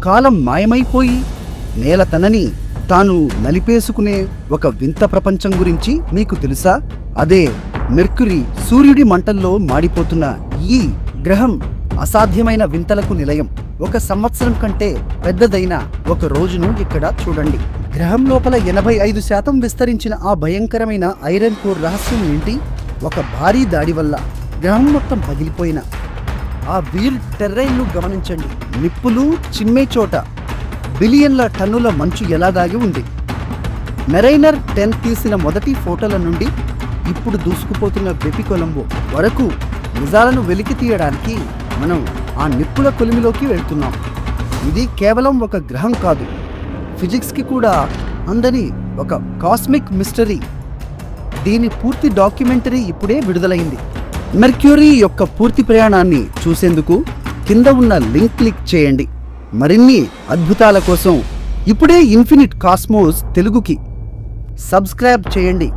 కాలం మాయమైపోయి నేల తనని తాను నలిపేసుకునే ఒక వింత ప్రపంచం గురించి మీకు తెలుసా? అదే మెర్క్యూరీ. సూర్యుడి మంటల్లో మాడిపోతున్న ఈ గ్రహం అసాధ్యమైన వింతలకు నిలయం. 1 సంవత్సరం కంటే పెద్దదైన ఒక రోజును ఇక్కడ చూడండి. గ్రహం లోపల 85% విస్తరించిన ఆ భయంకరమైన ఐరన్ కోర్ రహస్యం ఏంటి? ఒక భారీ దాడి వల్ల గ్రహం మొత్తం పగిలిపోయిన ఆ వీల్ టెర్రైన్ను గమనించండి. నిప్పులు చిమ్మే చోట బిలియన్ల టన్నుల మంచు ఎలా దాగి ఉంది? మెరైనర్ 10 తీసిన మొదటి ఫోటోల నుండి ఇప్పుడు దూసుకుపోతున్న బెపి కొలంబో వరకు నిజాలను వెలికి తీయడానికి మనం ఆ నిప్పుల కొలిమిలోకి వెళ్తున్నాం. ఇది కేవలం ఒక గ్రహం కాదు, ఫిజిక్స్కి కూడా అందని ఒక కాస్మిక్ మిస్టరీ. దీని పూర్తి డాక్యుమెంటరీ ఇప్పుడే విడుదలైంది. మెర్క్యూరీ యొక్క పూర్తి ప్రయాణాన్ని చూసేందుకు కింద ఉన్న లింక్ క్లిక్ చేయండి. మరిన్ని అద్భుతాల కోసం ఇప్పుడే ఇన్ఫినిట్ కాస్మోస్ తెలుగుకి సబ్స్క్రైబ్ చేయండి.